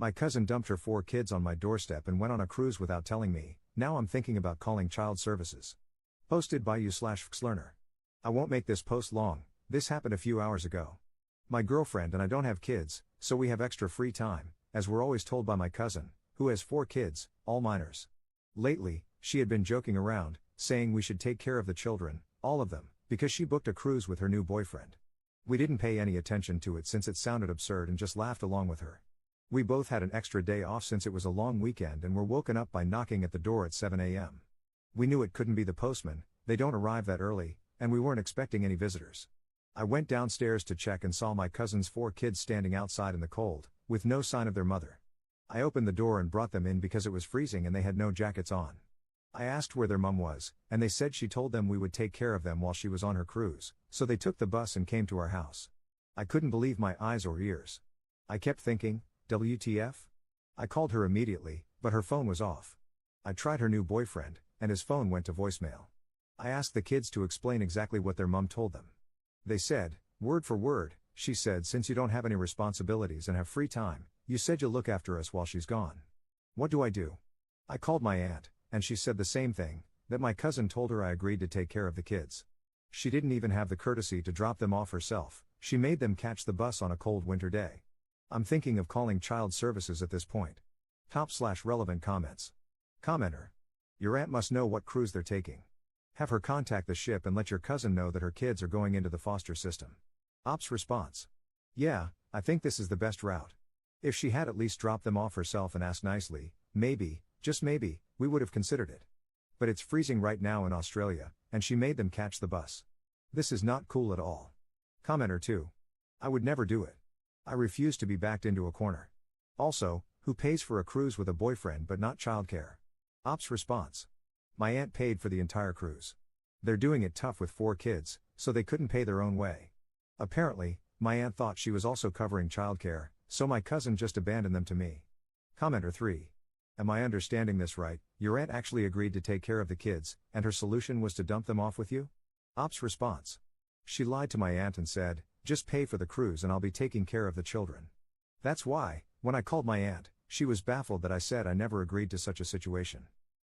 My cousin dumped her 4 kids on my doorstep and went on a cruise without telling me. Now I'm thinking about calling child services. Posted by you/Xlearner. I won't make this post long. This happened a few hours ago. My girlfriend and I don't have kids, so we have extra free time, as we're always told by my cousin, who has 4 kids, all minors. Lately, she had been joking around, saying we should take care of the children, all of them, because she booked a cruise with her new boyfriend. We didn't pay any attention to it since it sounded absurd and just laughed along with her. We both had an extra day off since it was a long weekend and were woken up by knocking at the door at 7 a.m. We knew it couldn't be the postman, they don't arrive that early, and we weren't expecting any visitors. I went downstairs to check and saw my cousin's 4 kids standing outside in the cold, with no sign of their mother. I opened the door and brought them in because it was freezing and they had no jackets on. I asked where their mom was, and they said she told them we would take care of them while she was on her cruise, so they took the bus and came to our house. I couldn't believe my eyes or ears. I kept thinking, WTF? I called her immediately, but her phone was off. I tried her new boyfriend, and his phone went to voicemail. I asked the kids to explain exactly what their mom told them. They said, word for word, she said, since you don't have any responsibilities and have free time, you said you'll look after us while she's gone. What do I do? I called my aunt, and she said the same thing, that my cousin told her I agreed to take care of the kids. She didn't even have the courtesy to drop them off herself, she made them catch the bus on a cold winter day. I'm thinking of calling child services at this point. Top/relevant comments. Commenter. Your aunt must know what cruise they're taking. Have her contact the ship and let your cousin know that her kids are going into the foster system. Ops response. Yeah, I think this is the best route. If she had at least dropped them off herself and asked nicely, maybe, just maybe, we would have considered it. But it's freezing right now in Australia, and she made them catch the bus. This is not cool at all. Commenter 2. I would never do it. I refuse to be backed into a corner. Also, who pays for a cruise with a boyfriend but not childcare? Ops response. My aunt paid for the entire cruise. They're doing it tough with 4 kids, so they couldn't pay their own way. Apparently, my aunt thought she was also covering childcare, so my cousin just abandoned them to me. Commenter 3. Am I understanding this right? Your aunt actually agreed to take care of the kids, and her solution was to dump them off with you? Ops response. She lied to my aunt and said, just pay for the cruise and I'll be taking care of the children. That's why, when I called my aunt, she was baffled that I said I never agreed to such a situation.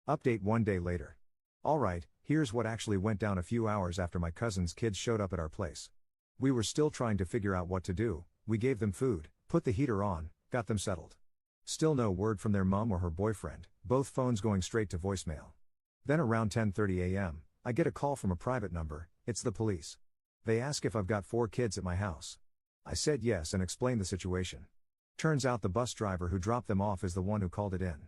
Update 1 day later. Alright, here's what actually went down a few hours after my cousin's kids showed up at our place. We were still trying to figure out what to do, we gave them food, put the heater on, got them settled. Still no word from their mom or her boyfriend, both phones going straight to voicemail. Then around 10:30 a.m., I get a call from a private number, it's the police. They ask if I've got 4 kids at my house. I said yes and explained the situation. Turns out the bus driver who dropped them off is the one who called it in.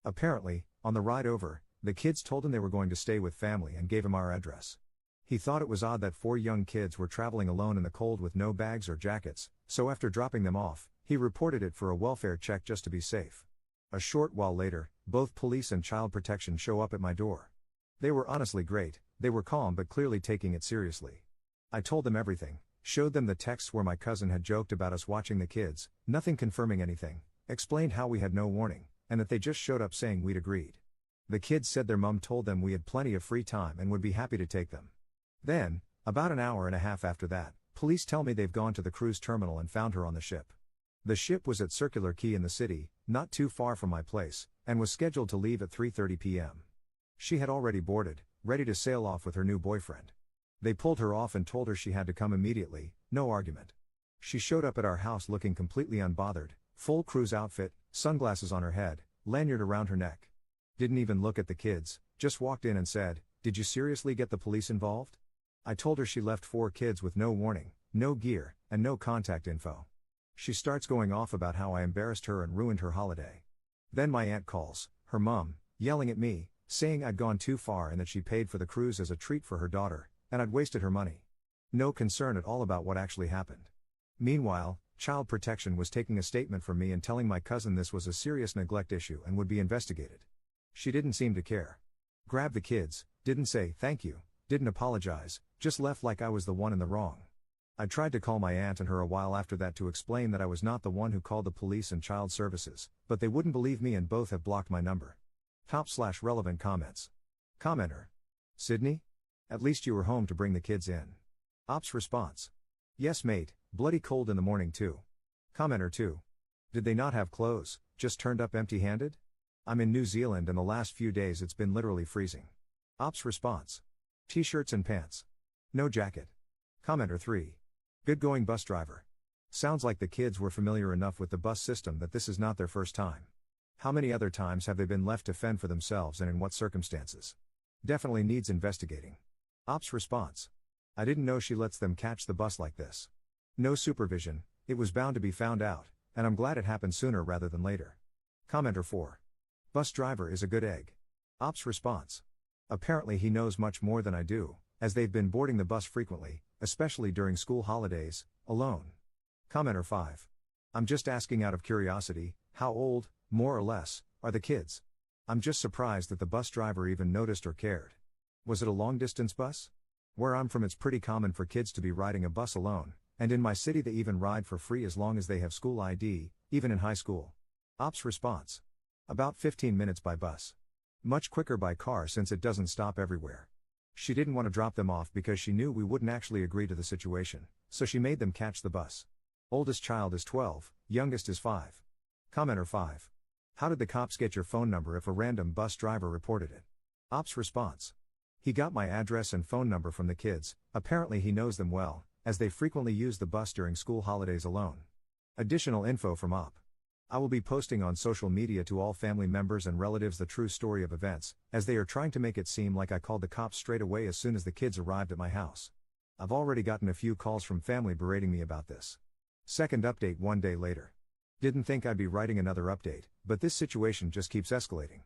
Apparently, on the ride over, the kids told him they were going to stay with family and gave him our address. He thought it was odd that 4 young kids were traveling alone in the cold with no bags or jackets, so after dropping them off, he reported it for a welfare check just to be safe. A short while later, both police and child protection show up at my door. They were honestly great, they were calm but clearly taking it seriously. I told them everything, showed them the texts where my cousin had joked about us watching the kids, nothing confirming anything, explained how we had no warning, and that they just showed up saying we'd agreed. The kids said their mum told them we had plenty of free time and would be happy to take them. Then, about an hour and a half after that, police tell me they've gone to the cruise terminal and found her on the ship. The ship was at Circular Quay in the city, not too far from my place, and was scheduled to leave at 3:30 p.m. She had already boarded, ready to sail off with her new boyfriend. They pulled her off and told her she had to come immediately, no argument. She showed up at our house looking completely unbothered, full cruise outfit, sunglasses on her head, lanyard around her neck. Didn't even look at the kids, just walked in and said, "Did you seriously get the police involved?" I told her she left 4 kids with no warning, no gear, and no contact info. She starts going off about how I embarrassed her and ruined her holiday. Then my aunt calls, her mum, yelling at me, saying I'd gone too far and that she paid for the cruise as a treat for her daughter, and I'd wasted her money. No concern at all about what actually happened. Meanwhile, child protection was taking a statement from me and telling my cousin this was a serious neglect issue and would be investigated. She didn't seem to care. Grabbed the kids, didn't say thank you, didn't apologize, just left like I was the one in the wrong. I tried to call my aunt and her a while after that to explain that I was not the one who called the police and child services, but they wouldn't believe me and both have blocked my number. Top/relevant comments. Commenter. Sydney? At least you were home to bring the kids in. Ops response. Yes mate, bloody cold in the morning too. Commenter 2. Did they not have clothes, just turned up empty-handed? I'm in New Zealand and the last few days it's been literally freezing. Ops response. T-shirts and pants. No jacket. Commenter 3. Good going bus driver. Sounds like the kids were familiar enough with the bus system that this is not their first time. How many other times have they been left to fend for themselves and in what circumstances? Definitely needs investigating. Ops response. I didn't know she lets them catch the bus like this. No supervision, it was bound to be found out, and I'm glad it happened sooner rather than later. Commenter 4. Bus driver is a good egg. Ops response. Apparently he knows much more than I do, as they've been boarding the bus frequently, especially during school holidays, alone. Commenter 5. I'm just asking out of curiosity, how old, more or less, are the kids? I'm just surprised that the bus driver even noticed or cared. Was it a long-distance bus? Where I'm from it's pretty common for kids to be riding a bus alone, and in my city they even ride for free as long as they have school ID, even in high school. Ops response. About 15 minutes by bus. Much quicker by car since it doesn't stop everywhere. She didn't want to drop them off because she knew we wouldn't actually agree to the situation, so she made them catch the bus. Oldest child is 12, youngest is 5. Commenter 5. How did the cops get your phone number if a random bus driver reported it? Ops response. He got my address and phone number from the kids, apparently he knows them well, as they frequently use the bus during school holidays alone. Additional info from Op. I will be posting on social media to all family members and relatives the true story of events, as they are trying to make it seem like I called the cops straight away as soon as the kids arrived at my house. I've already gotten a few calls from family berating me about this. Second update 1 day later. Didn't think I'd be writing another update, but this situation just keeps escalating.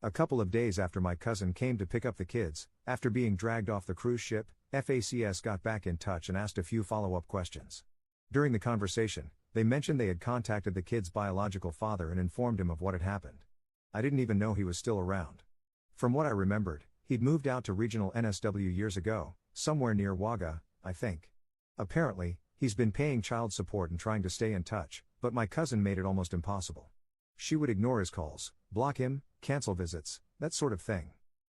A couple of days after my cousin came to pick up the kids, after being dragged off the cruise ship, FACS got back in touch and asked a few follow-up questions. During the conversation, they mentioned they had contacted the kid's biological father and informed him of what had happened. I didn't even know he was still around. From what I remembered, he'd moved out to regional NSW years ago, somewhere near Wagga, I think. Apparently, he's been paying child support and trying to stay in touch, but my cousin made it almost impossible. She would ignore his calls, block him, cancel visits, that sort of thing.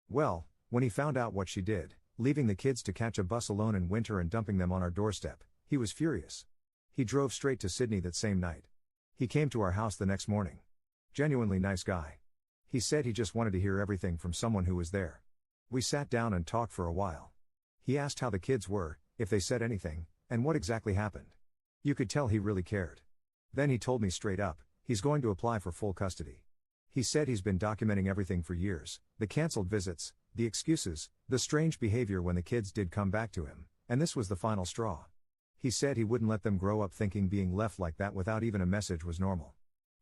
Well, when he found out what she did, leaving the kids to catch a bus alone in winter and dumping them on our doorstep, he was furious. He drove straight to Sydney that same night. He came to our house the next morning. Genuinely nice guy. He said he just wanted to hear everything from someone who was there. We sat down and talked for a while. He asked how the kids were, if they said anything, and what exactly happened. You could tell he really cared. Then he told me straight up, he's going to apply for full custody. He said he's been documenting everything for years, the cancelled visits, the excuses, the strange behavior when the kids did come back to him, and this was the final straw. He said he wouldn't let them grow up thinking being left like that without even a message was normal.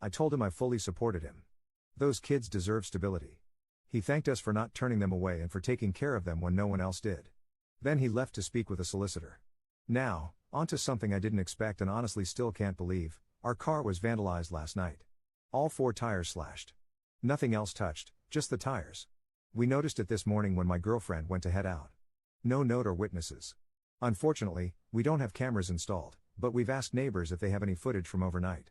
I told him I fully supported him. Those kids deserve stability. He thanked us for not turning them away and for taking care of them when no one else did. Then he left to speak with a solicitor. Now, on to something I didn't expect and honestly still can't believe. Our car was vandalized last night. All 4 tires slashed. Nothing else touched, just the tires. We noticed it this morning when my girlfriend went to head out. No note or witnesses. Unfortunately, we don't have cameras installed, but we've asked neighbors if they have any footage from overnight.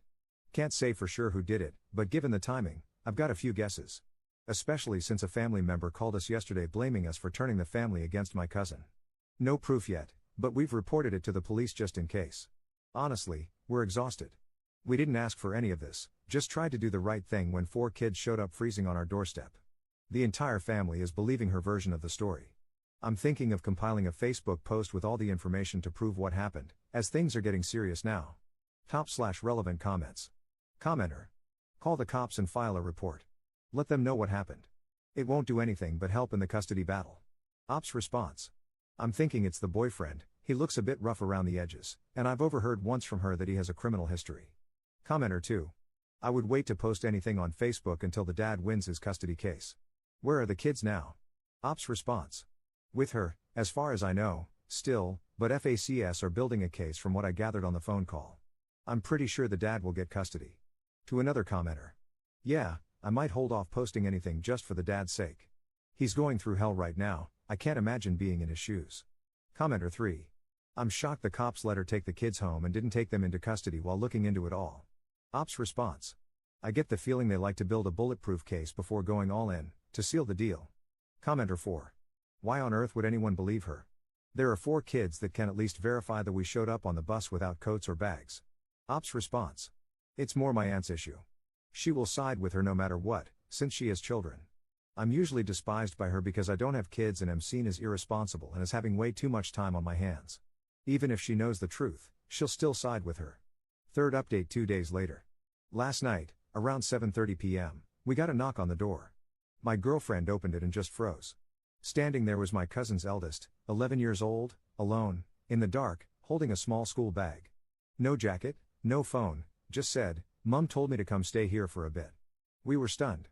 Can't say for sure who did it, but given the timing, I've got a few guesses. Especially since a family member called us yesterday blaming us for turning the family against my cousin. No proof yet, but we've reported it to the police just in case. Honestly, we're exhausted. We didn't ask for any of this, just tried to do the right thing when 4 kids showed up freezing on our doorstep. The entire family is believing her version of the story. I'm thinking of compiling a Facebook post with all the information to prove what happened, as things are getting serious now. Top/relevant comments. Commenter. Call the cops and file a report. Let them know what happened. It won't do anything but help in the custody battle. Ops response. I'm thinking it's the boyfriend, he looks a bit rough around the edges, and I've overheard once from her that he has a criminal history. Commenter 2. I would wait to post anything on Facebook until the dad wins his custody case. Where are the kids now? Ops response. With her, as far as I know, still, but FACS are building a case from what I gathered on the phone call. I'm pretty sure the dad will get custody. To another commenter. Yeah, I might hold off posting anything just for the dad's sake. He's going through hell right now, I can't imagine being in his shoes. Commenter 3. I'm shocked the cops let her take the kids home and didn't take them into custody while looking into it all. Ops response. I get the feeling they like to build a bulletproof case before going all in, to seal the deal. Commenter 4. Why on earth would anyone believe her? There are 4 kids that can at least verify that we showed up on the bus without coats or bags. Ops response. It's more my aunt's issue. She will side with her no matter what, since she has children. I'm usually despised by her because I don't have kids and am seen as irresponsible and as having way too much time on my hands. Even if she knows the truth, she'll still side with her. Third update 2 days later. Last night, around 7:30 p.m., we got a knock on the door. My girlfriend opened it and just froze. Standing there was my cousin's eldest, 11 years old, alone, in the dark, holding a small school bag. No jacket, no phone, just said, "Mum told me to come stay here for a bit." We were stunned.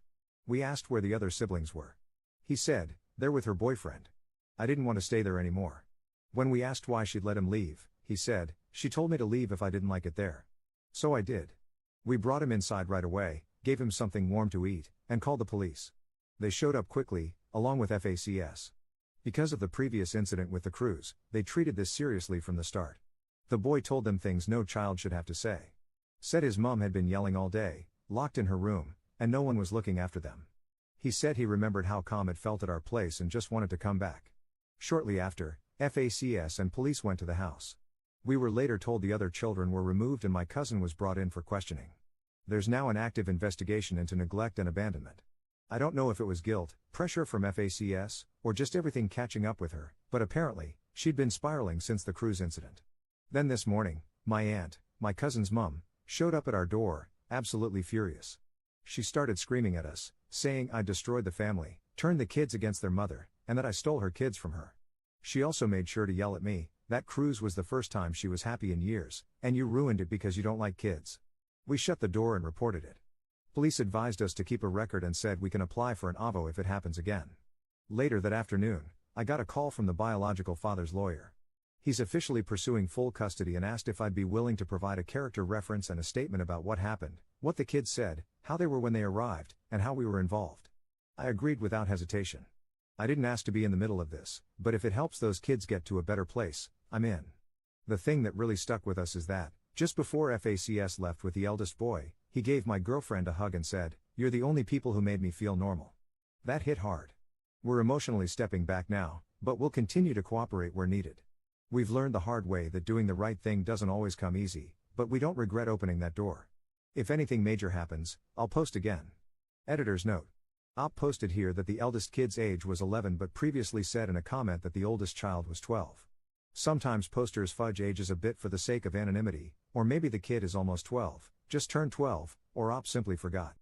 We asked where the other siblings were. He said, "They're with her boyfriend." I didn't want to stay there anymore. When we asked why she'd let him leave, he said, "She told me to leave if I didn't like it there." So I did. We brought him inside right away, gave him something warm to eat, and called the police. They showed up quickly, along with FACS. Because of the previous incident with the cruise, they treated this seriously from the start. The boy told them things no child should have to say. Said his mom had been yelling all day, locked in her room, and no one was looking after them. He said he remembered how calm it felt at our place and just wanted to come back. Shortly after, FACS and police went to the house. We were later told the other children were removed and my cousin was brought in for questioning. There's now an active investigation into neglect and abandonment. I don't know if it was guilt, pressure from FACS, or just everything catching up with her, but apparently, she'd been spiraling since the cruise incident. Then this morning, my aunt, my cousin's mum, showed up at our door, absolutely furious. She started screaming at us, saying I destroyed the family, turned the kids against their mother, and that I stole her kids from her. She also made sure to yell at me, "That cruise was the first time she was happy in years, and you ruined it because you don't like kids." We shut the door and reported it. Police advised us to keep a record and said we can apply for an AVO if it happens again. Later that afternoon, I got a call from the biological father's lawyer. He's officially pursuing full custody and asked if I'd be willing to provide a character reference and a statement about what happened, what the kids said, how they were when they arrived, and how we were involved. I agreed without hesitation. I didn't ask to be in the middle of this, but if it helps those kids get to a better place, I'm in. The thing that really stuck with us is that, just before FACS left with the eldest boy, he gave my girlfriend a hug and said, "You're the only people who made me feel normal." That hit hard. We're emotionally stepping back now, but we'll continue to cooperate where needed. We've learned the hard way that doing the right thing doesn't always come easy, but we don't regret opening that door. If anything major happens, I'll post again. Editor's note. Op posted here that the eldest kid's age was 11 but previously said in a comment that the oldest child was 12. Sometimes posters fudge ages a bit for the sake of anonymity, or maybe the kid is almost 12, just turned 12, or Op simply forgot.